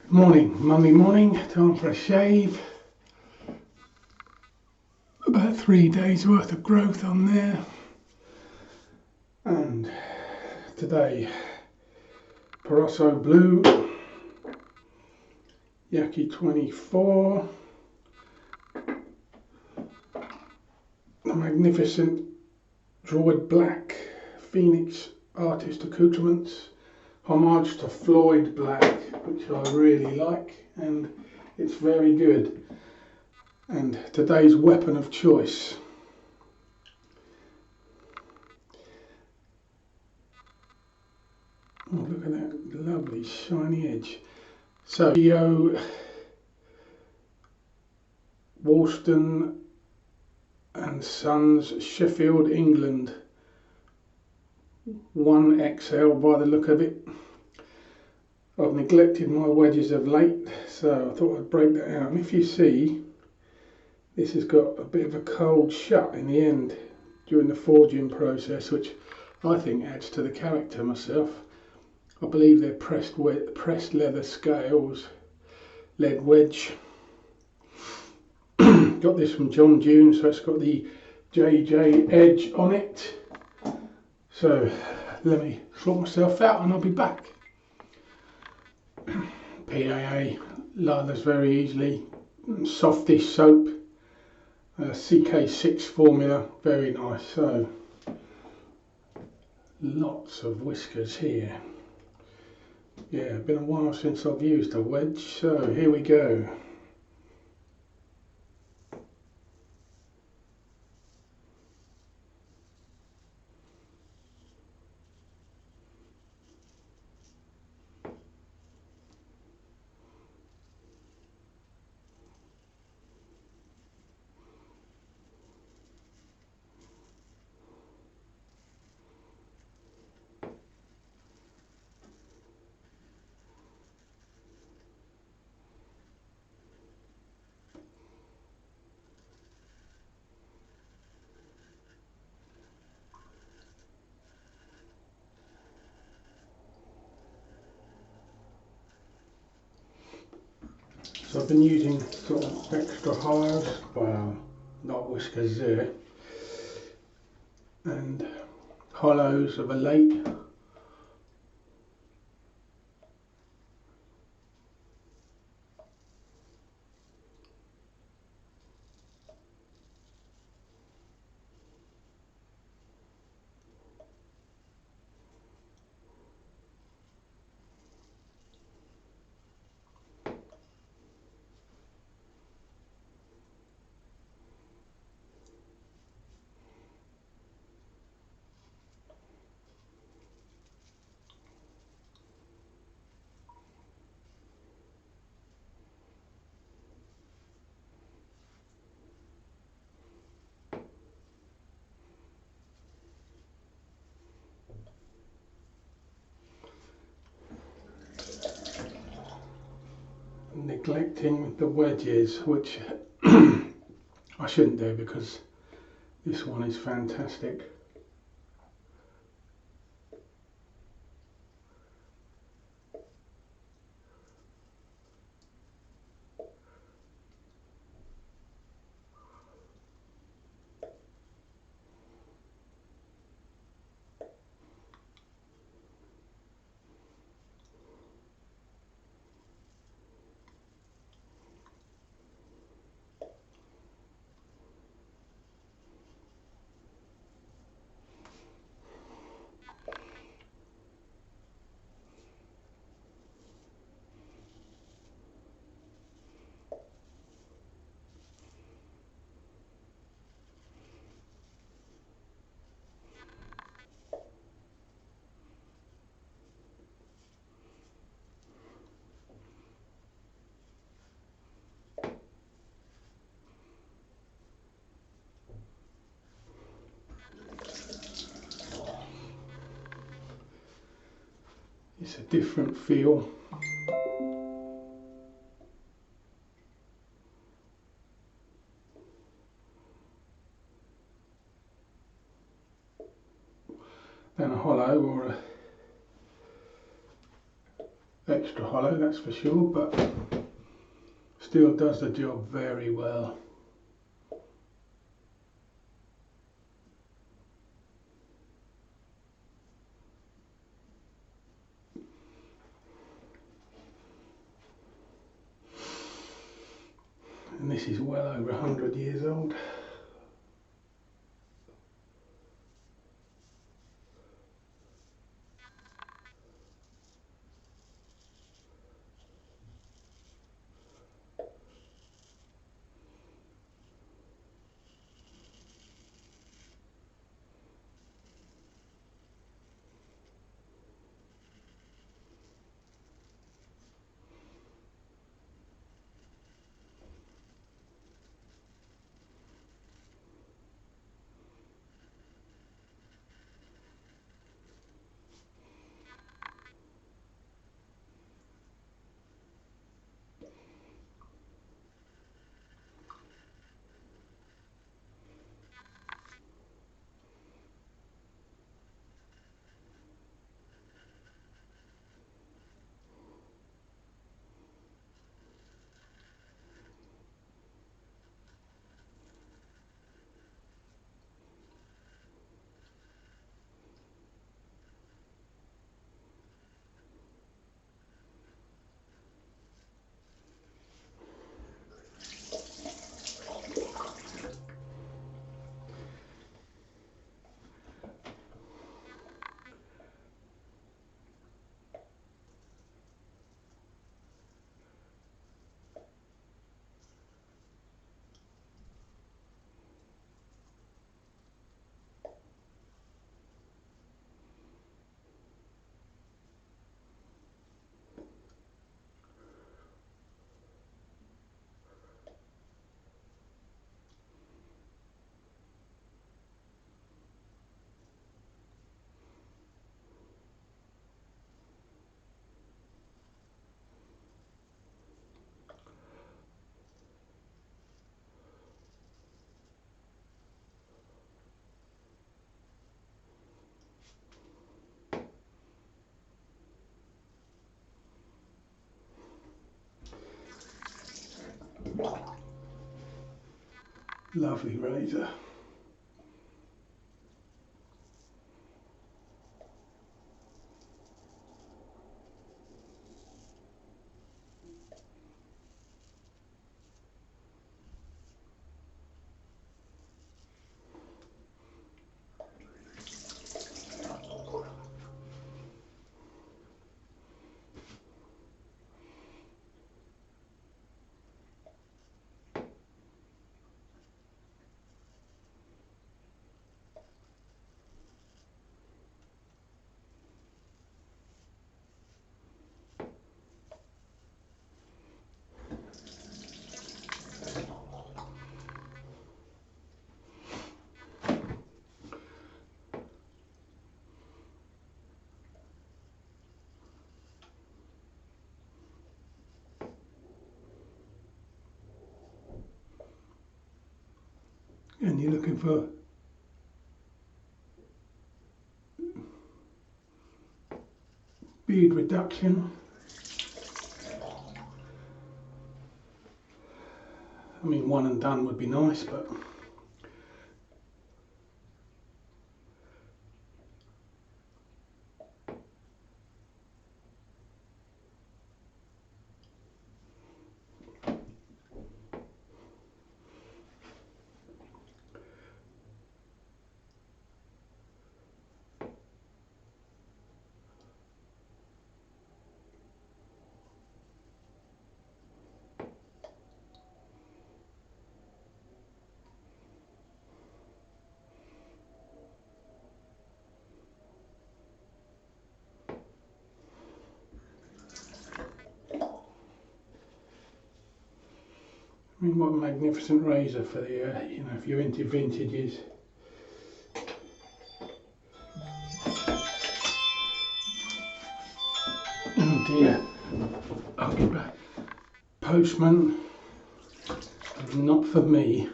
Monday morning, time for a shave. About 3 days worth of growth on there. And today, Parosso Blue, Yaki 24, the magnificent Droid Black Phoenix Artist Accoutrements, homage to Floyd Black, which I really like, and it's very good. And today's weapon of choice. Oh, look at that lovely shiny edge. So, Geo Woolston and Sons, Sheffield, England, 1XL by the look of it. I've neglected my wedges of late, so I thought I'd break that out. And if you see, this has got a bit of a cold shut in the end during the forging process, which I think adds to the character myself. I believe they're pressed leather scales, lead wedge. Got this from John June, so it's got the JJ edge on it. So let me sort myself out and I'll be back. PAA lathers very easily, softish soap, CK6 formula, very nice. So lots of whiskers here. Yeah, been a while since I've used a wedge, so here we go. So I've been using sort of extra hollows, well, not whiskers there, and hollows of a lake. Neglecting the wedges, which I shouldn't do because this one is fantastic. It's a different feel. Than a hollow or extra hollow, that's for sure, but still does the job very well. And this is well over 100 years old. Lovely razor. And you're looking for beard reduction. I mean, one and done would be nice, but I mean, what a magnificent razor for the, you know, if you're into vintages. Oh dear, I'll get back. Postman, not for me.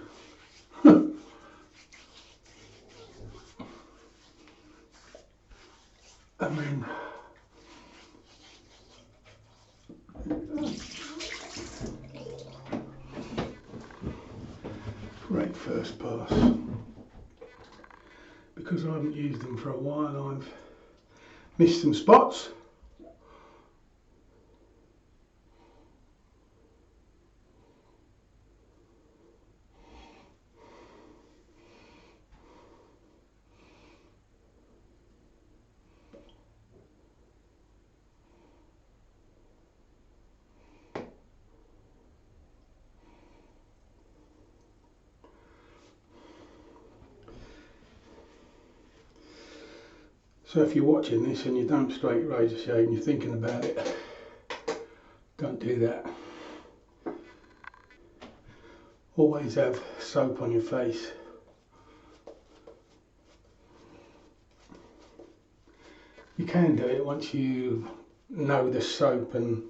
I mean, pass. Because I haven't used them for a while, I've missed some spots. So if you're watching this and you don't straight razor shave and you're thinking about it, don't do that. Always have soap on your face. You can do it once you know the soap and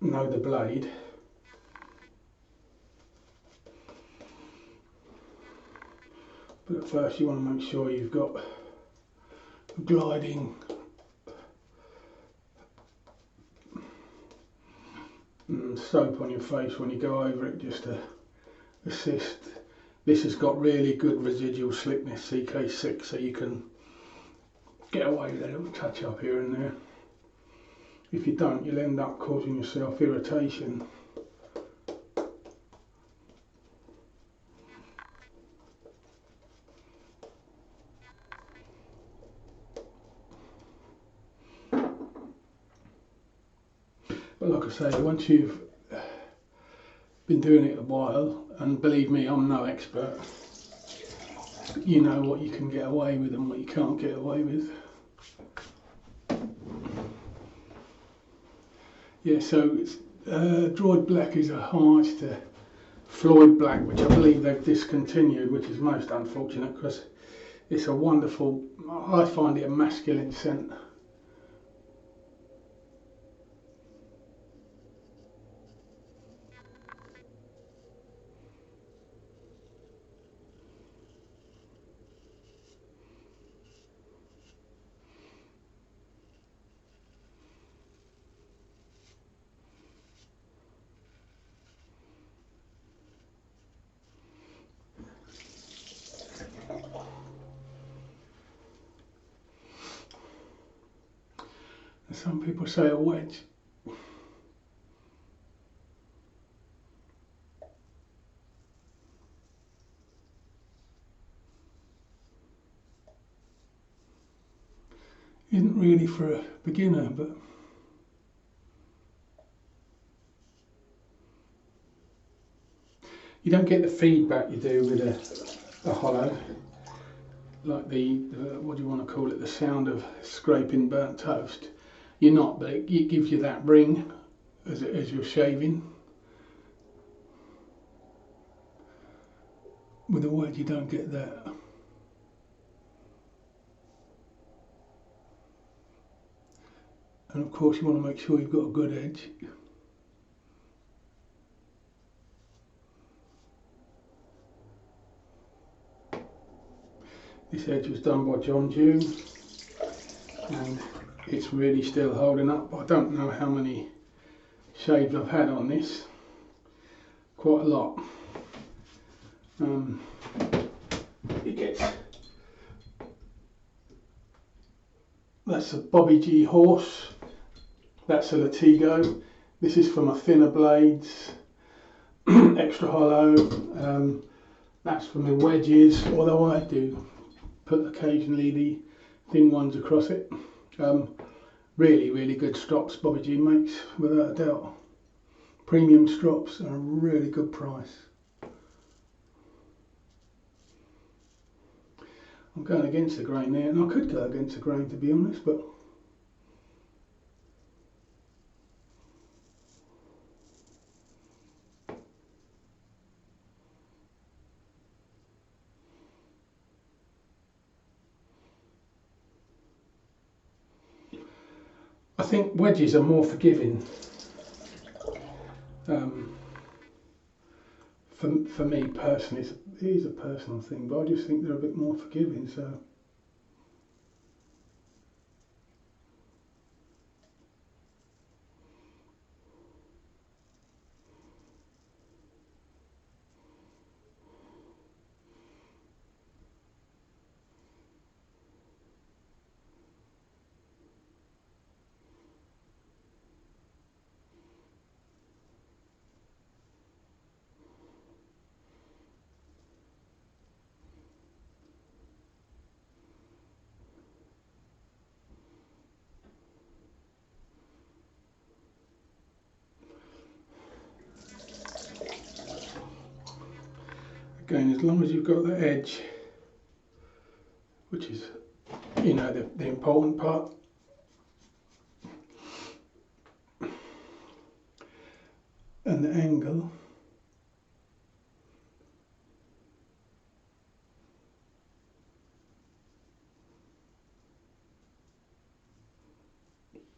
know the blade. But at first you want to make sure you've got gliding soap on your face when you go over it, just to assist. This has got really good residual slickness, CK6, so you can get away with a little touch up here and there. If you don't, you'll end up causing yourself irritation. But like I say, once you've been doing it a while, and believe me, I'm no expert, you know what you can get away with and what you can't get away with. Yeah, so it's, Droid Black is a homage to Floyd Black, which I believe they've discontinued, which is most unfortunate because it's a wonderful, I find it a masculine scent. Some people say a wedge. Isn't really for a beginner, but you don't get the feedback you do with a hollow, like the what do you want to call it, the sound of scraping burnt toast. You're not, but it gives you that ring as you're shaving. With a wedge you don't get that. And of course you want to make sure you've got a good edge. This edge was done by John June and it's really still holding up. I don't know how many shaves I've had on this, quite a lot. It gets, that's a Bobby G horse, that's a Latigo. This is for my thinner blades, extra hollow. That's for my wedges, although I do put occasionally the thin ones across it. Really good strops Bobby G makes, without a doubt. Premium strops and a really good price. I'm going against the grain there, and I could go against the grain to be honest, but I think wedges are more forgiving. For me personally, it is a personal thing, but I just think they're a bit more forgiving. So Again, as long as you've got the edge, which is, you know, the important part. And the angle.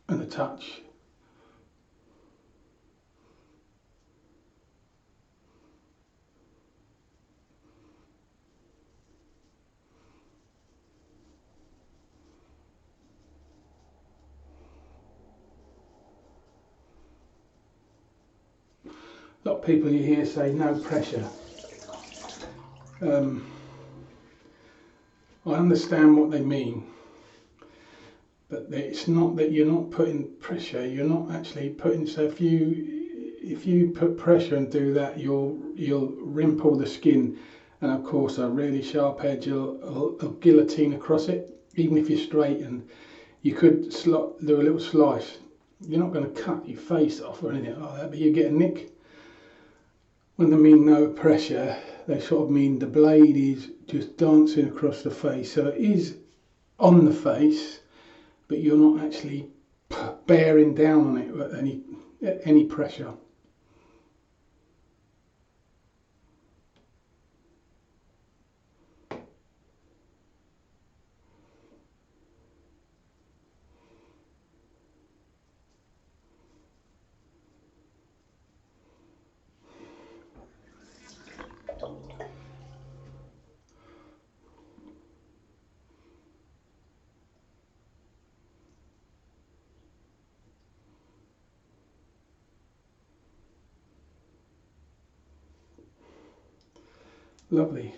And the touch. A lot of people you hear say no pressure. I understand what they mean, but it's not that you're not putting pressure. You're not actually putting. So if you put pressure and do that, you'll rimple the skin, and of course a really sharp edge will guillotine across it. Even if you're straight, and you could do a little slice. You're not going to cut your face off or anything like that, but you get a nick. When they mean no pressure, they sort of mean the blade is just dancing across the face. So it is on the face, but you're not actually bearing down on it with any pressure. Lovely.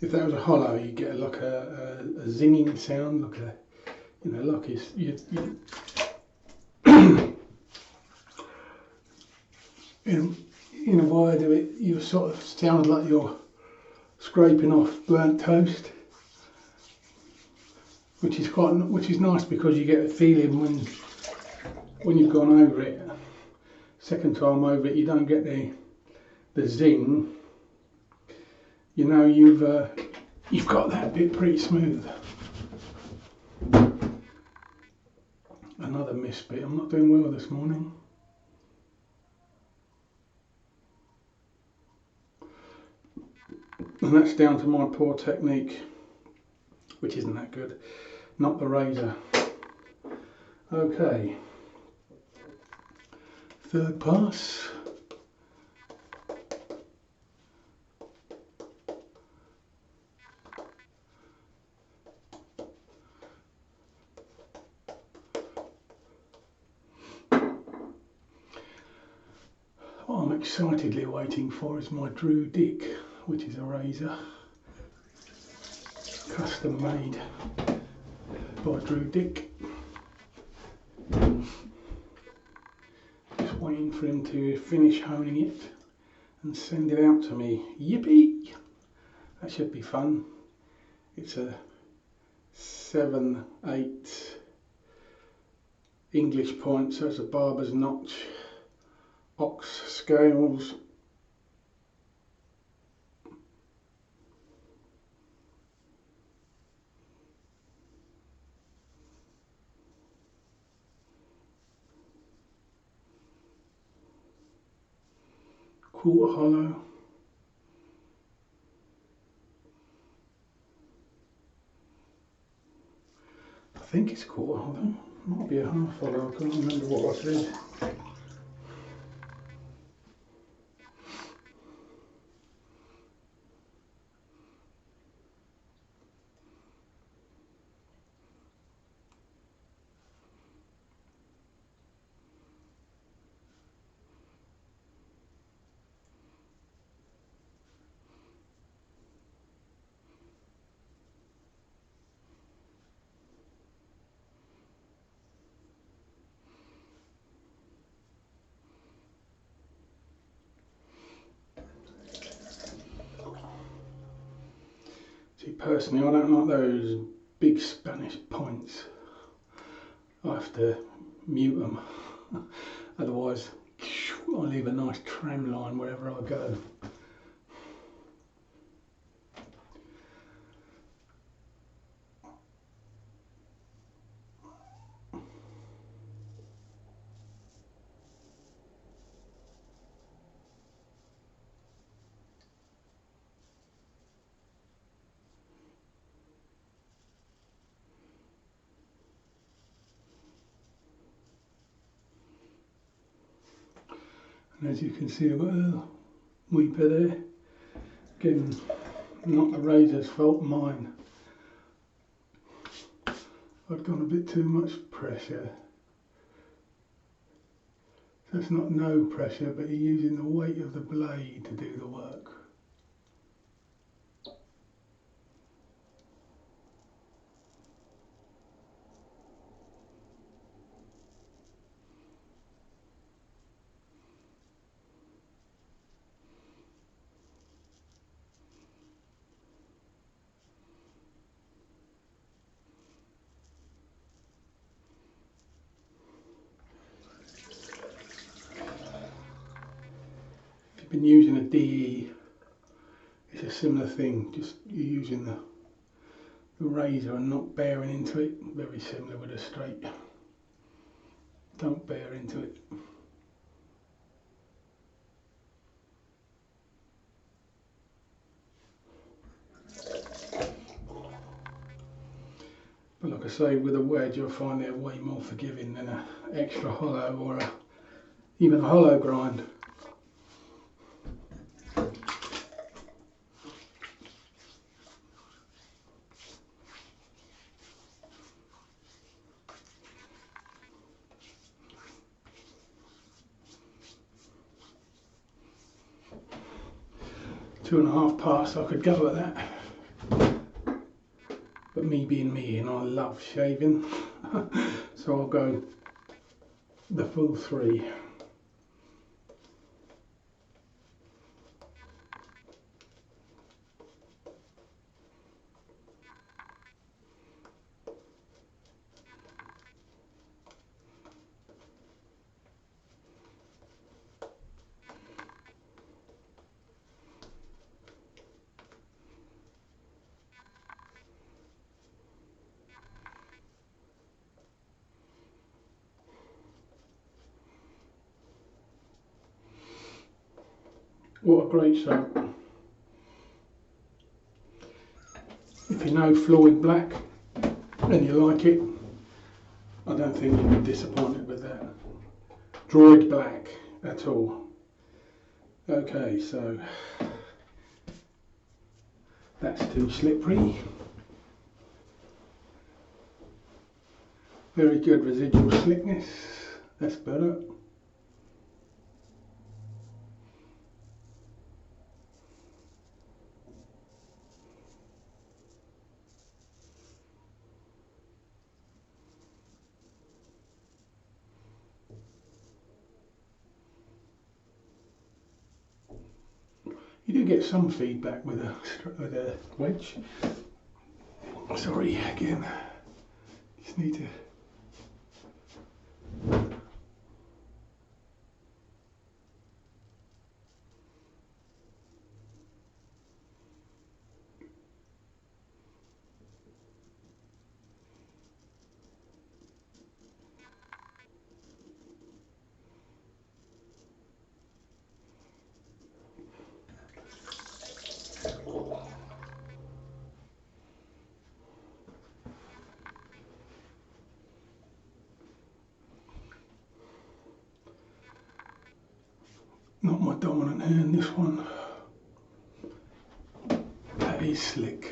If that was a hollow, you get like a zinging sound, like a, you know, like in a way of it, you sort of sound like you're scraping off burnt toast, which is nice because you get a feeling when you've gone over it. Second time over it, you don't get the zing. You know you've got that bit pretty smooth. Another miss bit. I'm not doing well this morning. And that's down to my poor technique, which isn't that good. Not the razor. Okay. Third pass. What I'm excitedly waiting for is my Drew Dick, which is a razor custom made by Drew Dick. Just waiting for him to finish honing it and send it out to me. Yippee! That should be fun. It's a 7/8 English point, so it's a barber's notch. Ox scales. Quarter hollow. I think it's quarter hollow. Might be a half hollow. I can't remember what I said. See, personally, I don't like those big Spanish points. I have to mute them, otherwise I'll leave a nice tram line wherever I go. And as you can see, I've got a weeper there. Again, not the razor's fault, mine. I've gone a bit too much pressure. So it's not no pressure, but you're using the weight of the blade to do the work. If you've been using a DE, it's a similar thing, just you're using the razor and not bearing into it. Very similar with a straight. Don't bear into it. But like I say, with a wedge I find they're way more forgiving than an extra hollow or even a hollow grind. Two and a half pass I could go at that. But me being me, and I love shaving, so I'll go the full 3. What a great soap. If you know Floyd Black and you like it, I don't think you'll be disappointed with that. Droid Black at all. Okay, so that's too slippery. Very good residual slickness. That's better. You do get some feedback with a wedge. Sorry, again. Just need to. Not my dominant hand, this one. That is slick.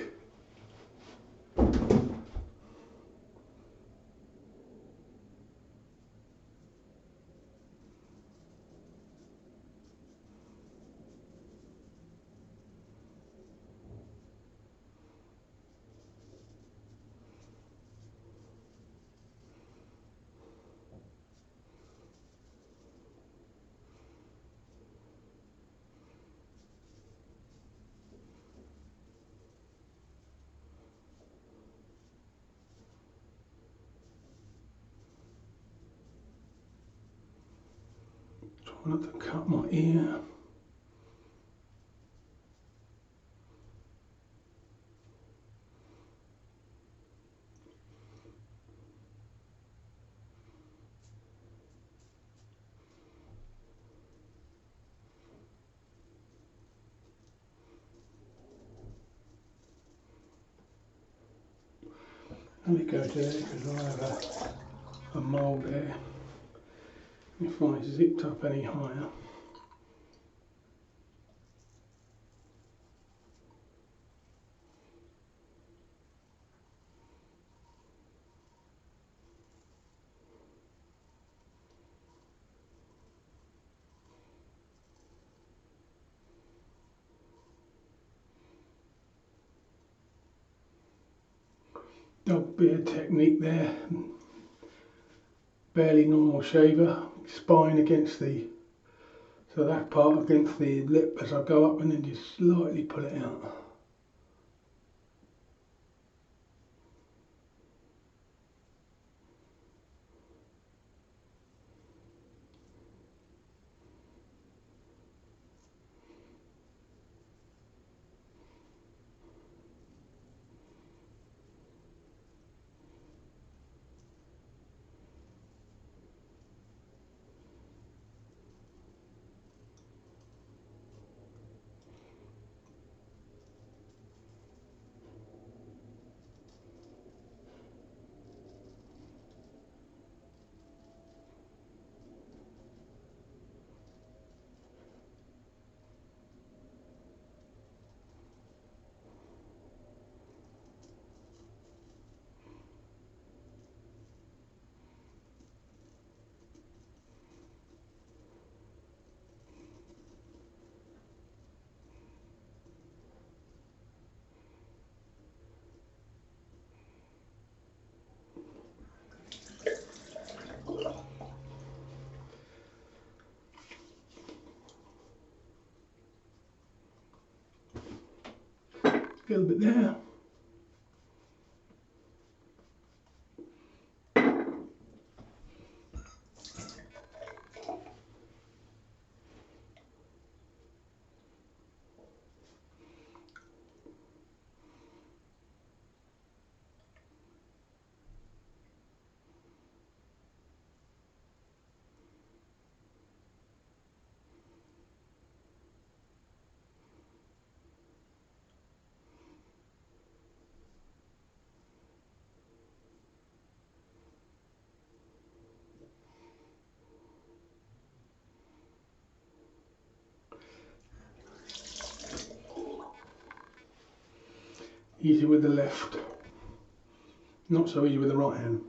not to cut my ear. Let me go to there because I have a mould there. If I zipped up any higher. Dog beard technique there. Barely normal shaver. Spine against the, so that part against the lip as I go up and then just slightly pull it out. A little bit there. Easy with the left, not so easy with the right hand.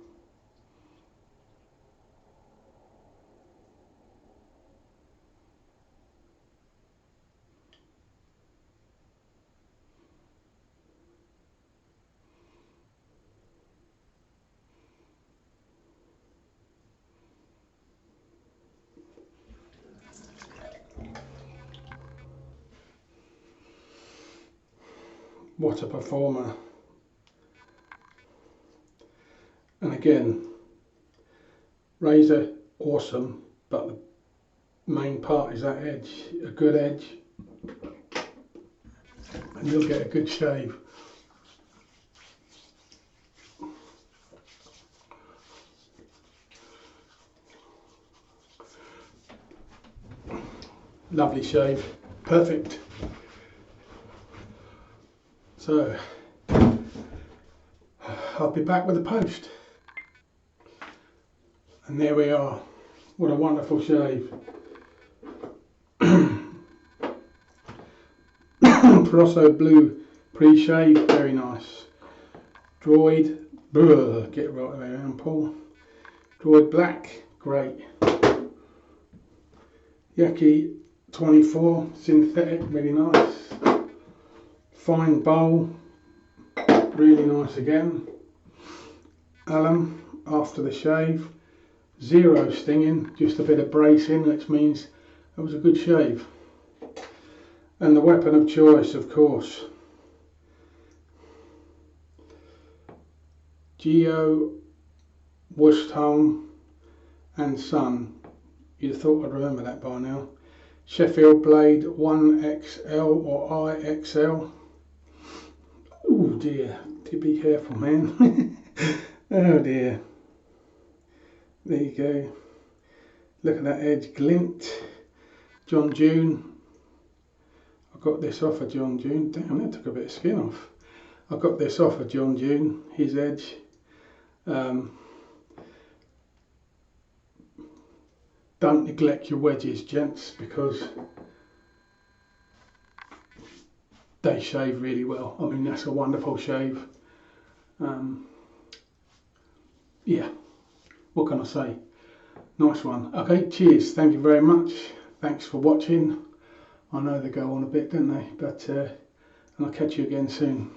What a performer. And again, razor awesome, but the main part is that edge, a good edge, and you'll get a good shave. Lovely shave, perfect. So, I'll be back with the post. And there we are. What a wonderful shave. Prosso blue pre-shave, very nice. Droid, get it right around, Paul. Droid black, great. Yaki 24, synthetic, really nice. Fine bowl, really nice again. Alum after the shave, zero stinging, just a bit of bracing, which means it was a good shave. And the weapon of choice, of course, Geo, Wurst Home and Son You'd have thought I'd remember that by now. Sheffield blade 1XL or IXL. Oh dear, do be careful, man. Oh dear. There you go. Look at that edge glint. John June. I got this off of John June. Damn, that took a bit of skin off. I got this off of John June, his edge. Don't neglect your wedges, gents, because they shave really well. I mean, that's a wonderful shave. Yeah, what can I say? Nice one. Okay, cheers. Thank you very much. Thanks for watching. I know they go on a bit, don't they? But and I'll catch you again soon.